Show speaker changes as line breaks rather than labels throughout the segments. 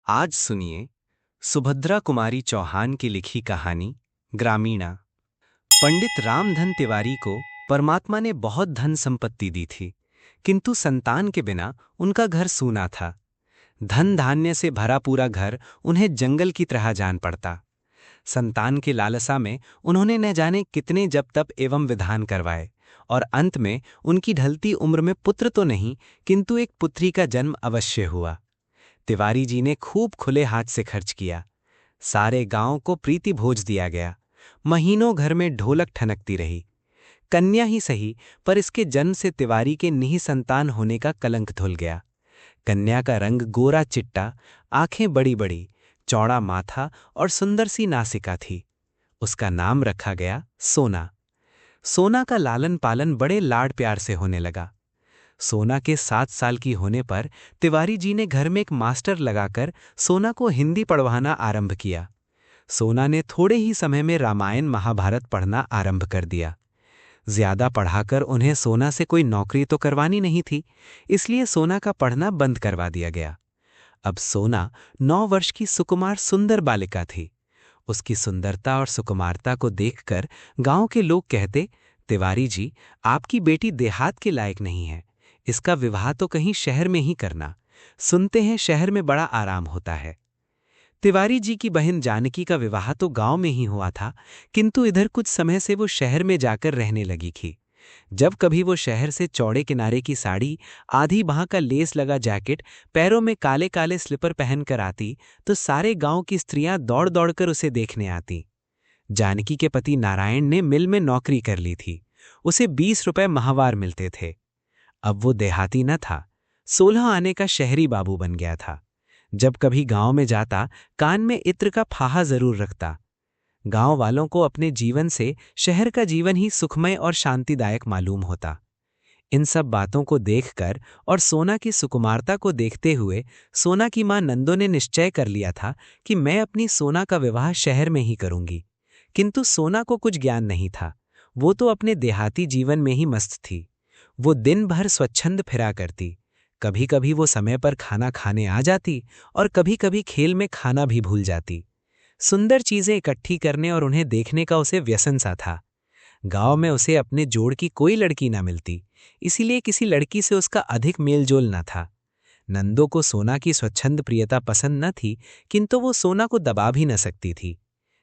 आज सुनिए सुभद्रा कुमारी चौहान की लिखी कहानी ग्रामीणा। पंडित रामधन तिवारी को परमात्मा ने बहुत धन संपत्ति दी थी, किंतु संतान के बिना उनका घर सूना था। धन धान्य से भरा पूरा घर उन्हें जंगल की तरह जान पड़ता। संतान की लालसा में उन्होंने न जाने कितने जप तप एवं विधान करवाए और अंत में उनकी ढलती उम्र में पुत्र तो नहीं किंतु एक पुत्री का जन्म अवश्य हुआ। तिवारी जी ने खूब खुले हाथ से खर्च किया। सारे गांव को प्रीति भोज दिया गया। महीनों घर में ढोलक ठनकती रही। कन्या ही सही, पर इसके जन्म से तिवारी के निःसंतान होने का कलंक धुल गया। कन्या का रंग गोरा चिट्टा, आंखें बड़ी बड़ी, चौड़ा माथा और सुंदर सी नासिका थी। उसका नाम रखा गया सोना। सोना का लालन पालन बड़े लाड प्यार से होने लगा। सोना के 7 साल की होने पर तिवारी जी ने घर में एक मास्टर लगाकर सोना को हिंदी पढ़वाना आरंभ किया। सोना ने थोड़े ही समय में रामायण महाभारत पढ़ना आरंभ कर दिया। ज्यादा पढ़ाकर उन्हें सोना से कोई नौकरी तो करवानी नहीं थी, इसलिए सोना का पढ़ना बंद करवा दिया गया। अब सोना 9 वर्ष की सुकुमार सुंदर बालिका थी। उसकी सुंदरता और सुकुमारता को देखकर गांव के लोग कहते, तिवारी जी, आपकी बेटी देहात के लायक नहीं है, इसका विवाह तो कहीं शहर में ही करना। सुनते हैं शहर में बड़ा आराम होता है। तिवारी जी की बहन जानकी का विवाह तो गांव में ही हुआ था, किंतु इधर कुछ समय से वो शहर में जाकर रहने लगी थी। जब कभी वो शहर से चौड़े किनारे की साड़ी, आधी बाह का लेस लगा जैकेट, पैरों में काले काले स्लीपर पहनकर आती तो सारे गांव की स्त्रियां दौड़ दौड़कर उसे देखने आती। जानकी के पति नारायण ने मिल में नौकरी कर ली थी। उसे 20 रुपए माहवार मिलते थे। अब वो देहाती न था, 16 आने का शहरी बाबू बन गया था। जब कभी गांव में जाता, कान में इत्र का फाहा जरूर रखता। गांव वालों को अपने जीवन से शहर का जीवन ही सुखमय और शांतिदायक मालूम होता। इन सब बातों को देखकर और सोना की सुकुमारता को देखते हुए सोना की मां नंदो ने निश्चय कर लिया था कि मैं अपनी सोना का विवाह शहर में ही करूंगी। किंतु सोना को कुछ ज्ञान नहीं था। वो तो अपने देहाती जीवन में ही मस्त थी। वो दिन भर स्वच्छंद फिरा करती। कभी कभी वो समय पर खाना खाने आ जाती और कभी कभी खेल में खाना भी भूल जाती। सुंदर चीजें इकट्ठी करने और उन्हें देखने का उसे व्यसन सा था। गांव में उसे अपने जोड़ की कोई लड़की न मिलती, इसीलिए किसी लड़की से उसका अधिक मेलजोल न था। नंदो को सोना की स्वच्छंद प्रियता पसंद न थी, किंतु वो सोना को दबा भी न सकती थी।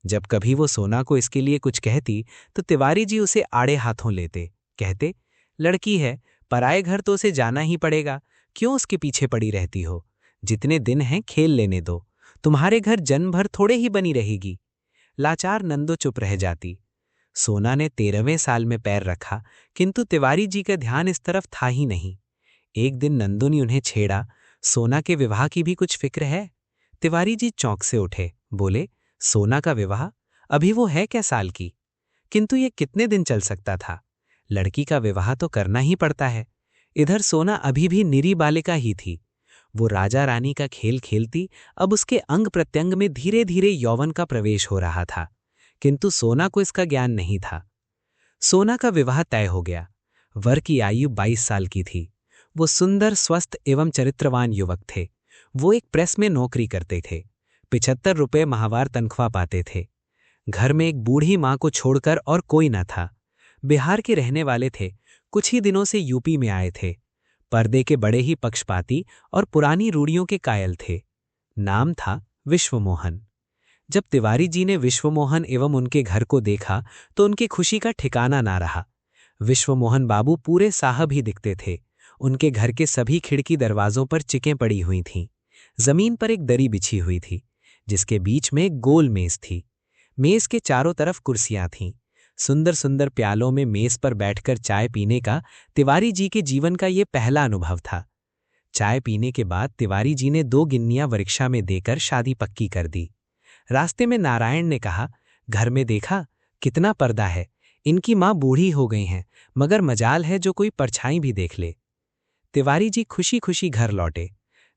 जब कभी वो सोना को इसके लिए कुछ कहती तो तिवारी जी उसे आड़े हाथों लेते, कहते, लड़की है, पराए घर तो उसे जाना ही पड़ेगा, क्यों उसके पीछे पड़ी रहती हो? जितने दिन हैं खेल लेने दो, तुम्हारे घर जन्म भर थोड़े ही बनी रहेगी। लाचार नंदो चुप रह जाती। सोना ने 13वें साल में पैर रखा, किंतु तिवारी जी का ध्यान इस तरफ था ही नहीं। एक दिन नंदो ने उन्हें छेड़ा, सोना के विवाह की भी कुछ फिक्र है? तिवारी जी चौंक से उठे, बोले, सोना का विवाह? अभी वो है क्या साल की? किंतु ये कितने दिन चल सकता था? लड़की का विवाह तो करना ही पड़ता है। इधर सोना अभी भी निरी बालिका ही थी। वो राजा रानी का खेल खेलती, अब उसके अंग प्रत्यंग में धीरे धीरे यौवन का प्रवेश हो रहा था, किंतु सोना को इसका ज्ञान नहीं था। सोना का विवाह तय हो गया। वर की आयु 22 साल की थी। वो सुंदर, स्वस्थ एवं चरित्रवान युवक थे। वो एक प्रेस में नौकरी करते थे। 75 रुपये माहवार तनख्वाह पाते थे। घर में एक बूढ़ी मां को छोड़कर और कोई न था। बिहार के रहने वाले थे, कुछ ही दिनों से यूपी में आए थे। पर्दे के बड़े ही पक्षपाती और पुरानी रूढ़ियों के कायल थे। नाम था विश्वमोहन। जब तिवारी जी ने विश्वमोहन एवं उनके घर को देखा तो उनकी खुशी का ठिकाना ना रहा। विश्वमोहन बाबू पूरे साहब ही दिखते थे। उनके घर के सभी खिड़की दरवाजों पर चिकें पड़ी हुई थीं। जमीन पर एक दरी बिछी हुई थी, जिसके बीच में एक गोल मेज थी। मेज के चारों तरफ कुर्सियां थीं। सुंदर सुंदर प्यालों में मेज पर बैठकर चाय पीने का तिवारी जी के जीवन का ये पहला अनुभव था। चाय पीने के बाद तिवारी जी ने 2 गिन्नियां वरिक्षा में देकर शादी पक्की कर दी। रास्ते में नारायण ने कहा, घर में देखा कितना पर्दा है, इनकी मां बूढ़ी हो गई हैं, मगर मजाल है जो कोई परछाई भी देख ले। तिवारी जी खुशी खुशी घर लौटे।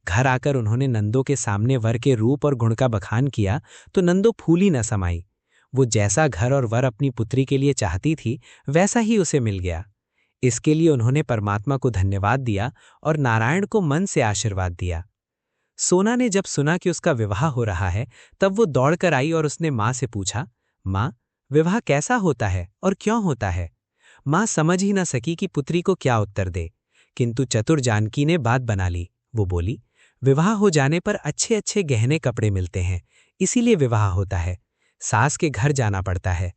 घर आकर उन्होंने नंदो के सामने वर के रूप और गुण का बखान किया तो नंदो फूली न समाई। वो जैसा घर और वर अपनी पुत्री के लिए चाहती थी, वैसा ही उसे मिल गया। इसके लिए उन्होंने परमात्मा को धन्यवाद दिया और नारायण को मन से आशीर्वाद दिया। सोना ने जब सुना कि उसका विवाह हो रहा है, तब वो दौड़कर आई और उसने माँ से पूछा, माँ, विवाह कैसा होता है और क्यों होता है? माँ समझ ही न सकी कि पुत्री को क्या उत्तर दे, किंतु चतुर जानकी ने बात बना ली। वो बोली, विवाह हो जाने पर अच्छे अच्छे गहने कपड़े मिलते हैं, इसीलिए विवाह होता है। सास के घर जाना पड़ता है।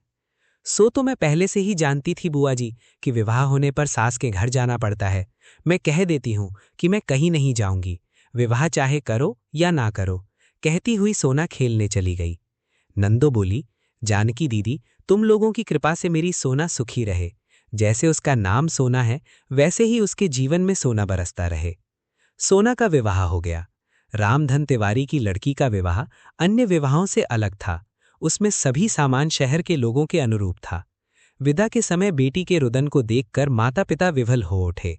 सो तो मैं पहले से ही जानती थी बुआ जी कि विवाह होने पर सास के घर जाना पड़ता है। मैं कह देती हूँ कि मैं कहीं नहीं जाऊंगी, विवाह चाहे करो या ना करो, कहती हुई सोना खेलने चली गई। नंदो बोली, जानकी दीदी, तुम लोगों की कृपा से मेरी सोना सुखी रहे। जैसे उसका नाम सोना है, वैसे ही उसके जीवन में सोना बरसता रहे। सोना का विवाह हो गया। रामधन तिवारी की लड़की का विवाह अन्य विवाहों से अलग था। उसमें सभी सामान शहर के लोगों के अनुरूप था। विदा के समय बेटी के रुदन को देखकर माता पिता विवल हो उठे।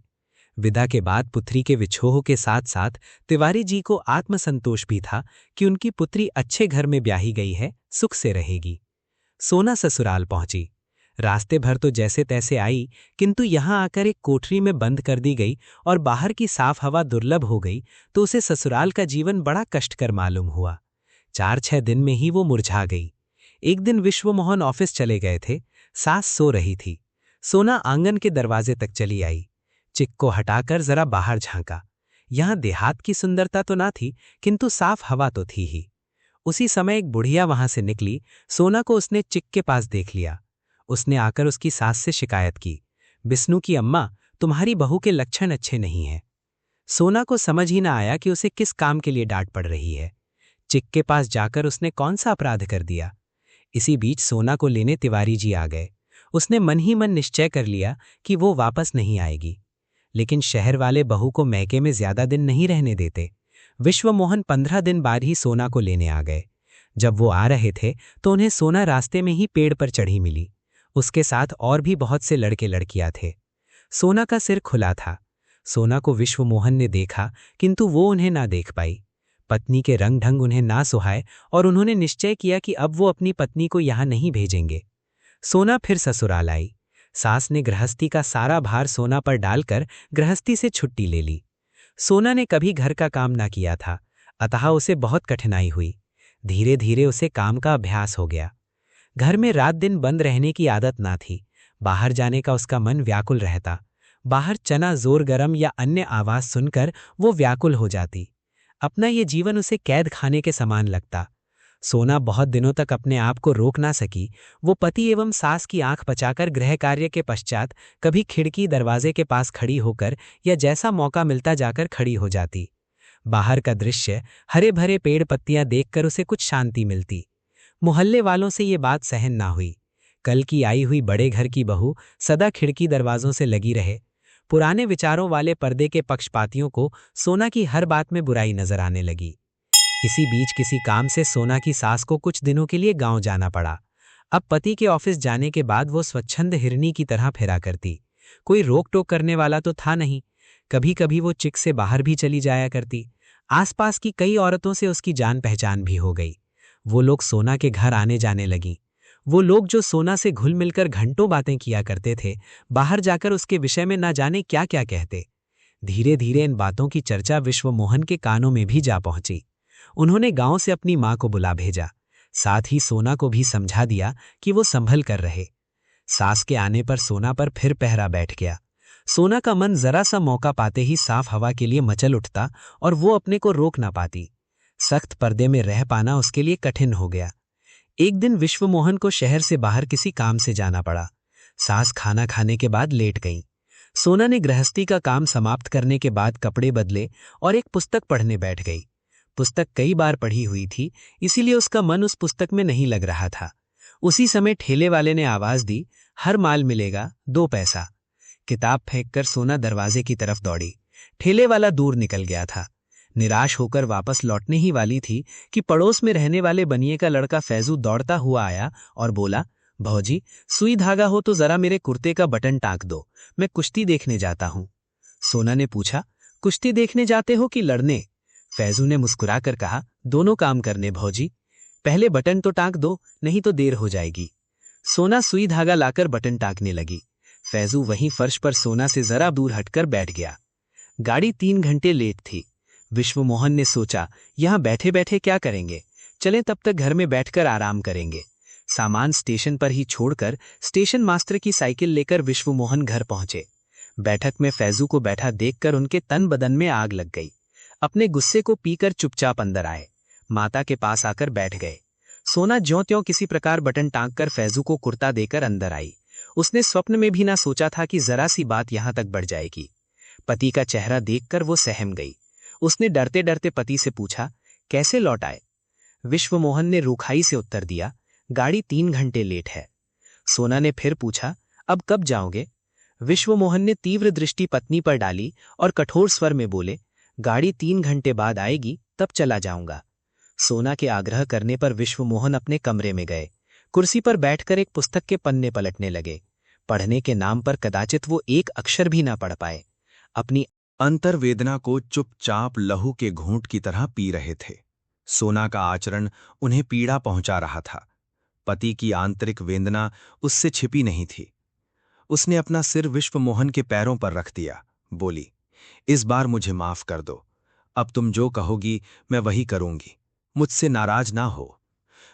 विदा के बाद पुत्री के विछोह के साथ साथ तिवारी जी को आत्मसंतोष भी था कि उनकी पुत्री अच्छे घर में ब्याही गई है, सुख से रहेगी। सोना ससुराल पहुंची। रास्ते भर तो जैसे तैसे आई, किंतु यहां आकर एक कोठरी में बंद कर दी गई और बाहर की साफ हवा दुर्लभ हो गई तो उसे ससुराल का जीवन बड़ा कष्टकर मालूम हुआ। 4-6 दिन में ही वो मुरझा गई। एक दिन विश्वमोहन ऑफिस चले गए थे। सास सो रही थी। सोना आंगन के दरवाजे तक चली आई। चिक को हटाकर जरा बाहर झांका। यहां देहात की सुंदरता तो ना थी, किंतु साफ हवा तो थी ही। उसी समय एक बुढ़िया वहां से निकली। सोना को उसने चिक के पास देख लिया। उसने आकर उसकी सास से शिकायत की, बिस्नू की अम्मा, तुम्हारी बहू के लक्षण अच्छे नहीं हैं। सोना को समझ ही ना आया कि उसे किस काम के लिए डांट पड़ रही है। चिक के पास जाकर उसने कौन सा अपराध कर दिया। इसी बीच सोना को लेने तिवारी जी आ गए। उसने मन ही मन निश्चय कर लिया कि वो वापस नहीं आएगी। लेकिन शहर वाले बहू को मैके में ज्यादा दिन नहीं रहने देते। विश्वमोहन 15 दिन बाद ही सोना को लेने आ गए। जब वो आ रहे थे तो उन्हें सोना रास्ते में ही पेड़ पर चढ़ी मिली। उसके साथ और भी बहुत से लड़के लड़कियां थे। सोना का सिर खुला था। सोना को विश्वमोहन ने देखा, किंतु वो उन्हें ना देख पाई। पत्नी के रंग ढंग उन्हें ना सुहाए और उन्होंने निश्चय किया कि अब वो अपनी पत्नी को यहां नहीं भेजेंगे। सोना फिर ससुराल आई। सास ने गृहस्थी का सारा भार सोना पर डालकर गृहस्थी से छुट्टी ले ली। सोना ने कभी घर का काम ना किया था, अतः उसे बहुत कठिनाई हुई। धीरे धीरे उसे काम का अभ्यास हो गया। घर में रात दिन बंद रहने की आदत ना थी। बाहर जाने का उसका मन व्याकुल रहता। बाहर चना जोर गरम या अन्य आवाज सुनकर वो व्याकुल हो जाती। अपना ये जीवन उसे कैद खाने के समान लगता। सोना बहुत दिनों तक अपने आप को रोक ना सकी। वो पति एवं सास की आंख बचाकर गृह कार्य के पश्चात कभी खिड़की दरवाजे के पास खड़ी होकर या जैसा मौका मिलता जाकर खड़ी हो जाती। बाहर का दृश्य, हरे भरे पेड़ पत्तियां देखकर उसे कुछ शांति मिलती। मोहल्ले वालों से ये बात सहन ना हुई। कल की आई हुई बड़े घर की बहू सदा खिड़की दरवाजों से लगी रहे। पुराने विचारों वाले पर्दे के पक्षपातियों को सोना की हर बात में बुराई नजर आने लगी। इसी बीच किसी काम से सोना की सास को कुछ दिनों के लिए गांव जाना पड़ा। अब पति के ऑफिस जाने के बाद वो स्वच्छंद हिरनी की तरह फेरा करती। कोई रोक टोक करने वाला तो था नहीं। कभी कभी वो चिक से बाहर भी चली जाया करती। आसपास की कई औरतों से उसकी जान पहचान भी हो गई। वो लोग सोना के घर आने जाने लगी। वो लोग जो सोना से घुल मिलकर घंटों बातें किया करते थे, बाहर जाकर उसके विषय में ना जाने क्या क्या कहते। धीरे धीरे इन बातों की चर्चा विश्वमोहन के कानों में भी जा पहुंची। उन्होंने गांव से अपनी मां को बुला भेजा। साथ ही सोना को भी समझा दिया कि वो संभल कर रहे। सास के आने पर सोना पर फिर पहरा बैठ गया। सोना का मन जरा सा मौका पाते ही साफ हवा के लिए मचल उठता और वो अपने को रोक ना पाती। सख्त पर्दे में रह पाना उसके लिए कठिन हो गया। एक दिन विश्वमोहन को शहर से बाहर किसी काम से जाना पड़ा। सास खाना खाने के बाद लेट गईं। सोना ने गृहस्थी का काम समाप्त करने के बाद कपड़े बदले और एक पुस्तक पढ़ने बैठ गई। पुस्तक कई बार पढ़ी हुई थी, इसीलिए उसका मन उस पुस्तक में नहीं लग रहा था। उसी समय ठेले वाले ने आवाज दी, हर माल मिलेगा 2 पैसा। किताब फेंककर सोना दरवाजे की तरफ दौड़ी। ठेले वाला दूर निकल गया था। निराश होकर वापस लौटने ही वाली थी कि पड़ोस में रहने वाले बनिए का लड़का फैजू दौड़ता हुआ आया और बोला, भौजी, सुई धागा हो तो जरा मेरे कुर्ते का बटन टाँक दो, मैं कुश्ती देखने जाता हूं। सोना ने पूछा, कुश्ती देखने जाते हो कि लड़ने? फैजू ने मुस्कुराकर कहा, दोनों काम करने भौजी। पहले बटन तो टाँक दो, नहीं तो देर हो जाएगी। सोना सुई धागा लाकर बटन टाँकने लगी। फैजू वहीं फर्श पर सोना से जरा दूर हटकर बैठ गया। गाड़ी 3 घंटे लेट थी। विश्वमोहन ने सोचा, यहाँ बैठे बैठे क्या करेंगे, चलें तब तक घर में बैठकर आराम करेंगे। सामान स्टेशन पर ही छोड़कर स्टेशन मास्टर की साइकिल लेकर विश्वमोहन घर पहुंचे। बैठक में फैजू को बैठा देखकर उनके तन बदन में आग लग गई। अपने गुस्से को पीकर चुपचाप अंदर आए, माता के पास आकर बैठ गए। सोना ज्यों त्यों किसी प्रकार बटन टांग कर फैजू को कुर्ता देकर अंदर आई। उसने स्वप्न में भी ना सोचा था कि जरा सी बात यहां तक बढ़ जाएगी। पति का चेहरा देखकर वो सहम गई। उसने डरते डरते पति से पूछा, कैसे लौट आए? विश्वमोहन ने रूखाई से उत्तर दिया, गाड़ी 3 घंटे लेट है। सोना ने फिर पूछा, अब कब जाओगे? विश्वमोहन ने तीव्र दृष्टि पत्नी पर डाली और कठोर स्वर में बोले, गाड़ी 3 घंटे बाद आएगी, तब चला जाऊंगा। सोना के आग्रह करने पर विश्वमोहन अपने कमरे में गए। कुर्सी पर बैठकर एक पुस्तक के पन्ने पलटने लगे। पढ़ने के नाम पर कदाचित वो एक अक्षर भी ना पढ़ पाए। अपनी
अंतर्वेदना को चुपचाप लहू के घूंट की तरह पी रहे थे। सोना का आचरण उन्हें पीड़ा पहुंचा रहा था। पति की आंतरिक वेदना उससे छिपी नहीं थी। उसने अपना सिर विश्वमोहन के पैरों पर रख दिया, बोली, इस बार मुझे माफ कर दो। अब तुम जो कहोगी मैं वही करूंगी, मुझसे नाराज ना हो।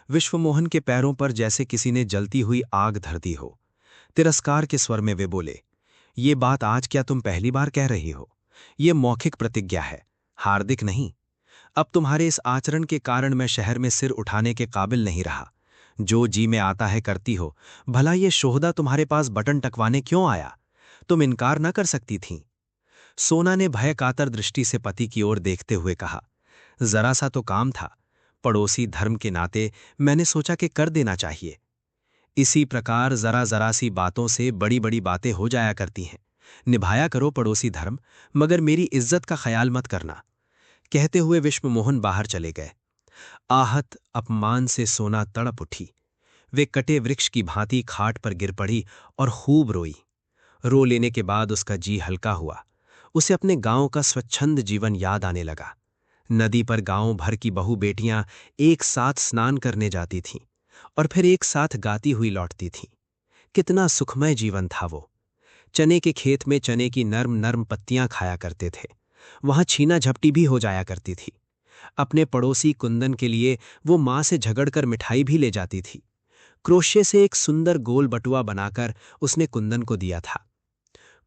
विश्वमोहन के पैरों पर जैसे किसी ने जलती हुई आग धर दी हो। तिरस्कार के स्वर में वे बोले, ये बात आज क्या तुम पहली बार कह रही हो? ये मौखिक प्रतिज्ञा है, हार्दिक नहीं। अब तुम्हारे इस आचरण के कारण मैं शहर में सिर उठाने के काबिल नहीं रहा। जो जी में आता है करती हो। भला ये शोहदा तुम्हारे पास बटन टकवाने क्यों आया? तुम इनकार न कर सकती थीं। सोना ने भय कातर दृष्टि से पति की ओर देखते हुए कहा, जरा सा तो काम था, पड़ोसी धर्म के नाते मैंने सोचा कि कर देना चाहिए। इसी प्रकार जरा जरा सी बातों से बड़ी बड़ी बातें हो जाया करती हैं। निभाया करो पड़ोसी धर्म, मगर मेरी इज्जत का ख्याल मत करना। कहते हुए विश्वमोहन बाहर चले गए। आहत अपमान से सोना तड़प उठी। वे कटे वृक्ष की भांति खाट पर गिर पड़ी और खूब रोई। रो लेने के बाद उसका जी हल्का हुआ। उसे अपने गांव का स्वच्छंद जीवन याद आने लगा। नदी पर गांव भर की बहू बेटियां एक साथ स्नान करने जाती थीं और फिर एक साथ गाती हुई लौटती थीं। कितना सुखमय जीवन था वो। चने के खेत में चने की नर्म नर्म पत्तियां खाया करते थे। वहां छीना झपटी भी हो जाया करती थी। अपने पड़ोसी कुंदन के लिए वो मां से झगड़कर मिठाई भी ले जाती थी। क्रोशे से एक सुंदर गोल बटुआ बनाकर उसने कुंदन को दिया था।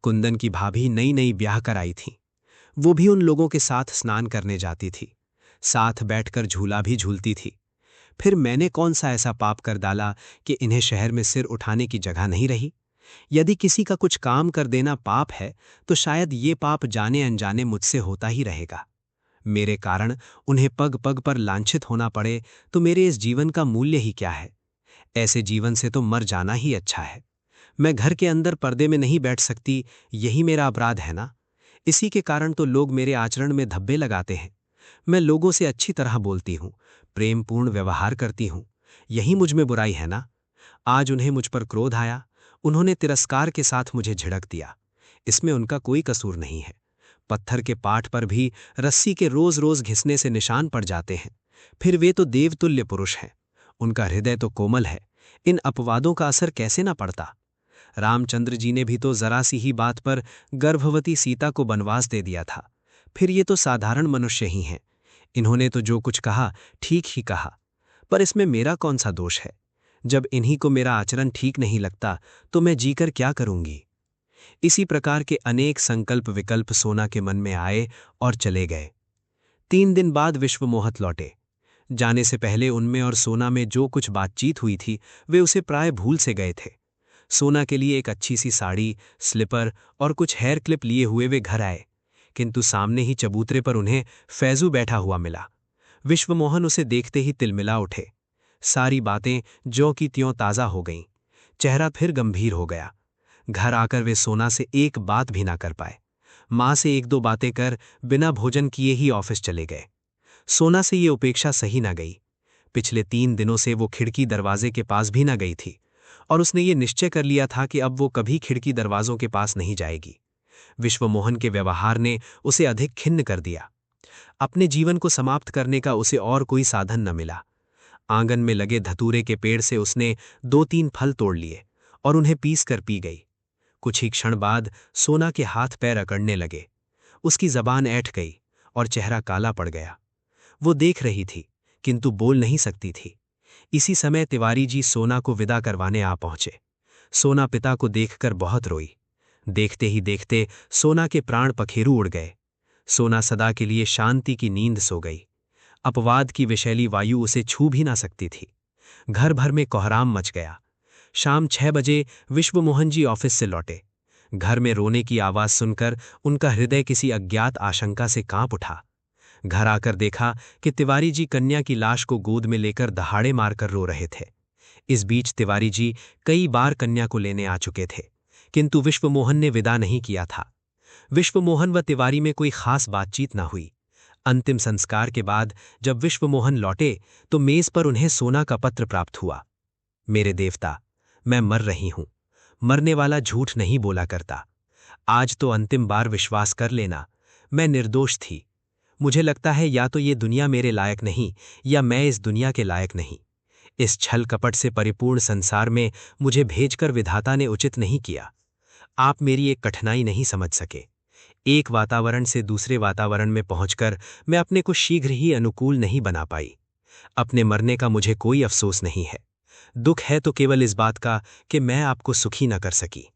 कुंदन की भाभी नई नई ब्याह कर आई थी। वो भी उन लोगों के साथ स्नान करने जाती थी, साथ बैठकर झूला भी झूलती थी। फिर मैंने कौन सा ऐसा पाप कर डाला कि इन्हें शहर में सिर उठाने की जगह नहीं रही? यदि किसी का कुछ काम कर देना पाप है, तो शायद ये पाप जाने अनजाने मुझसे होता ही रहेगा। मेरे कारण उन्हें पग पग पर लांछित होना पड़े तो मेरे इस जीवन का मूल्य ही क्या है? ऐसे जीवन से तो मर जाना ही अच्छा है। मैं घर के अंदर पर्दे में नहीं बैठ सकती, यही मेरा अपराध है ना? इसी के कारण तो लोग मेरे आचरण में धब्बे लगाते हैं। मैं लोगों से अच्छी तरह बोलती हूँ, प्रेमपूर्ण व्यवहार करती हूँ, यही मुझ में बुराई है ना? आज उन्हें मुझ पर क्रोध आया, उन्होंने तिरस्कार के साथ मुझे झिड़क दिया। इसमें उनका कोई कसूर नहीं है। पत्थर के पाठ पर भी रस्सी के रोज रोज घिसने से निशान पड़ जाते हैं। फिर वे तो देवतुल्य पुरुष हैं, उनका हृदय तो कोमल है। इन अपवादों का असर कैसे ना पड़ता? रामचंद्र जी ने भी तो जरा सी ही बात पर गर्भवती सीता को वनवास दे दिया था। फिर ये तो साधारण मनुष्य ही हैं। इन्होंने तो जो कुछ कहा ठीक ही कहा, पर इसमें मेरा कौन सा दोष है? जब इन्हीं को मेरा आचरण ठीक नहीं लगता तो मैं जीकर क्या करूंगी? इसी प्रकार के अनेक संकल्प विकल्प सोना के मन में आए और चले गए। 3 दिन बाद विश्वमोहन लौटे। जाने से पहले उनमें और सोना में जो कुछ बातचीत हुई थी वे उसे प्राय भूल से गए थे। सोना के लिए एक अच्छी सी साड़ी, स्लीपर और कुछ हेयर क्लिप लिए हुए वे घर आए, किंतु सामने ही चबूतरे पर उन्हें फैजू बैठा हुआ मिला। विश्वमोहन उसे देखते ही तिलमिला उठे। सारी बातें ज्यों की त्यों ताज़ा हो गईं। चेहरा फिर गंभीर हो गया। घर आकर वे सोना से एक बात भी ना कर पाए। मां से 1-2 बातें कर बिना भोजन किए ही ऑफिस चले गए। सोना से ये उपेक्षा सही ना गई। पिछले 3 दिनों से वो खिड़की दरवाजे के पास भी ना गई थी और उसने ये निश्चय कर लिया था कि अब वो कभी खिड़की दरवाजों के पास नहीं जाएगी। विश्वमोहन के व्यवहार ने उसे अधिक खिन्न कर दिया। अपने जीवन को समाप्त करने का उसे और कोई साधन न मिला। आंगन में लगे धतूरे के पेड़ से उसने 2-3 फल तोड़ लिए और उन्हें पीस कर पी गई। कुछ ही क्षण बाद सोना के हाथ पैर अकड़ने लगे। उसकी जबान ऐंठ गई
और चेहरा काला पड़ गया। वो देख रही थी, किंतु बोल नहीं सकती थी। इसी समय तिवारी जी सोना को विदा करवाने आ पहुंचे। सोना पिता को देखकर बहुत रोई। देखते ही देखते सोना के प्राण पखेरु उड़ गए। सोना सदा के लिए शांति की नींद सो गई। अपवाद की विषैली वायु उसे छू भी ना सकती थी। घर भर में कोहराम मच गया। शाम 6 बजे विश्वमोहन जी ऑफिस से लौटे। घर में रोने की आवाज सुनकर उनका हृदय किसी अज्ञात आशंका से कांप उठा। घर आकर देखा कि तिवारी जी कन्या की लाश को गोद में लेकर दहाड़े मारकर रो रहे थे। इस बीच तिवारी जी कई बार कन्या को लेने आ चुके थे, किंतु विश्वमोहन ने विदा नहीं किया था। विश्वमोहन व तिवारी में कोई खास बातचीत न हुई। अंतिम संस्कार के बाद जब विश्वमोहन लौटे तो मेज पर उन्हें सोना का पत्र प्राप्त हुआ। मेरे देवता, मैं मर रही हूं। मरने वाला झूठ नहीं बोला करता। आज तो अंतिम बार विश्वास कर लेना, मैं निर्दोष थी। मुझे लगता है या तो ये दुनिया मेरे लायक नहीं या मैं इस दुनिया के लायक नहीं। इस छल कपट से परिपूर्ण संसार में मुझे भेजकर विधाता ने उचित नहीं किया। आप मेरी एक कठिनाई नहीं समझ सके। एक वातावरण से दूसरे वातावरण में पहुंचकर मैं अपने को शीघ्र ही अनुकूल नहीं बना पाई। अपने मरने का मुझे कोई अफसोस नहीं है। दुख है तो केवल इस बात का कि मैं आपको सुखी न कर सकी।